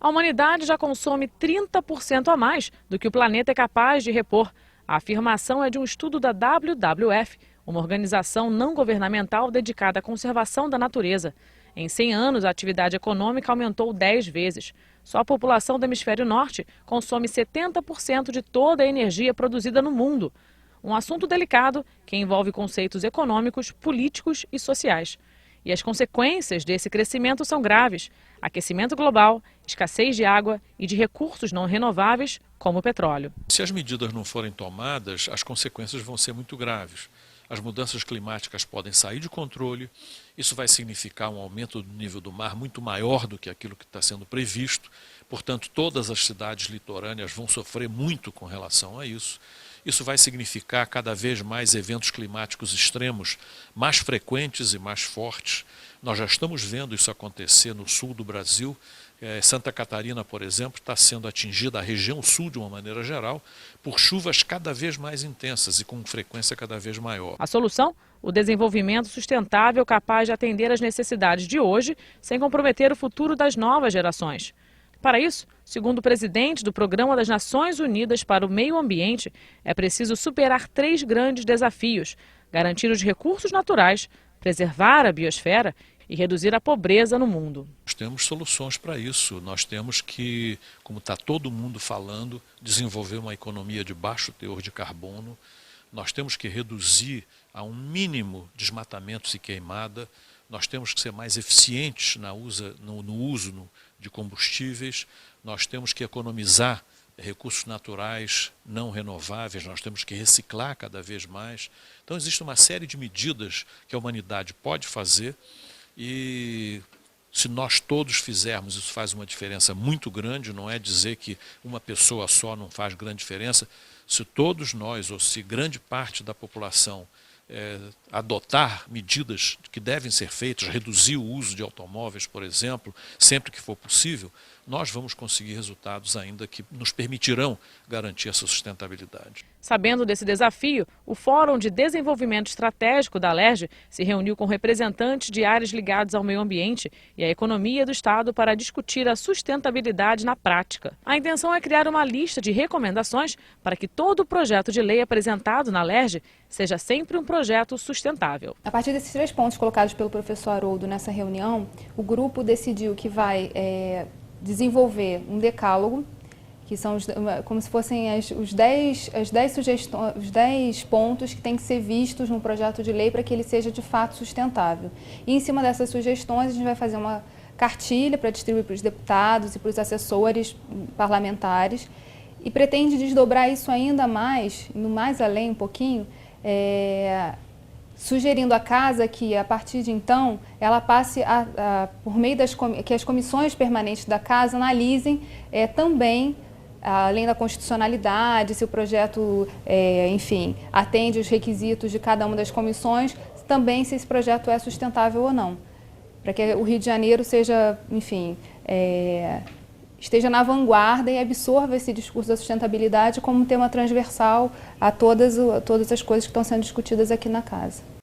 A humanidade já consome 30% a mais do que o planeta é capaz de repor. A afirmação é de um estudo da WWF, uma organização não governamental dedicada à conservação da natureza. Em 100 anos, a atividade econômica aumentou 10 vezes. Só a população do hemisfério norte consome 70% de toda a energia produzida no mundo. Um assunto delicado que envolve conceitos econômicos, políticos e sociais. E as consequências desse crescimento são graves: aquecimento global, escassez de água e de recursos não renováveis, como o petróleo. Se as medidas não forem tomadas, as consequências vão ser muito graves. As mudanças climáticas podem sair de controle, isso vai significar um aumento do nível do mar muito maior do que aquilo que está sendo previsto, portanto todas as cidades litorâneas vão sofrer muito com relação a isso. Isso vai significar cada vez mais eventos climáticos extremos, mais frequentes e mais fortes. Nós já estamos vendo isso acontecer no sul do Brasil. Santa Catarina, por exemplo, está sendo atingida, a região sul de uma maneira geral, por chuvas cada vez mais intensas e com frequência cada vez maior. A solução? O desenvolvimento sustentável capaz de atender às necessidades de hoje, sem comprometer o futuro das novas gerações. Para isso, segundo o presidente do Programa das Nações Unidas para o Meio Ambiente, é preciso superar 3 grandes desafios: garantir os recursos naturais, preservar a biosfera e reduzir a pobreza no mundo. Nós temos soluções para isso. Nós temos que, como está todo mundo falando, desenvolver uma economia de baixo teor de carbono. Nós temos que reduzir a um mínimo desmatamentos e queimada. Nós temos que ser mais eficientes no uso de combustíveis. Nós temos que economizar recursos naturais não renováveis. Nós temos que reciclar cada vez mais. Então existe uma série de medidas que a humanidade pode fazer e se nós todos fizermos, isso faz uma diferença muito grande. Não é dizer que uma pessoa só não faz grande diferença. Se todos nós, ou se grande parte da população adotar medidas que devem ser feitas, reduzir o uso de automóveis, por exemplo, sempre que for possível, nós vamos conseguir resultados ainda que nos permitirão garantir essa sustentabilidade. Sabendo desse desafio, o Fórum de Desenvolvimento Estratégico da Alerj se reuniu com representantes de áreas ligadas ao meio ambiente e à economia do Estado para discutir a sustentabilidade na prática. A intenção é criar uma lista de recomendações para que todo o projeto de lei apresentado na Alerj seja sempre um projeto sustentável. A partir desses 3 pontos colocados pelo professor Haroldo nessa reunião, o grupo decidiu que vai desenvolver um decálogo, que são como se fossem os 10 pontos que têm que ser vistos no projeto de lei para que ele seja de fato sustentável. E em cima dessas sugestões a gente vai fazer uma cartilha para distribuir para os deputados e para os assessores parlamentares e pretende desdobrar isso ainda mais, indo mais além um pouquinho, sugerindo à Casa que, a partir de então, ela passe, por meio que as comissões permanentes da Casa analisem também, além da constitucionalidade, se o projeto, enfim, atende os requisitos de cada uma das comissões, também se esse projeto é sustentável ou não. Para que o Rio de Janeiro seja, enfim, esteja na vanguarda e absorva esse discurso da sustentabilidade como um tema transversal a todas as coisas que estão sendo discutidas aqui na Casa.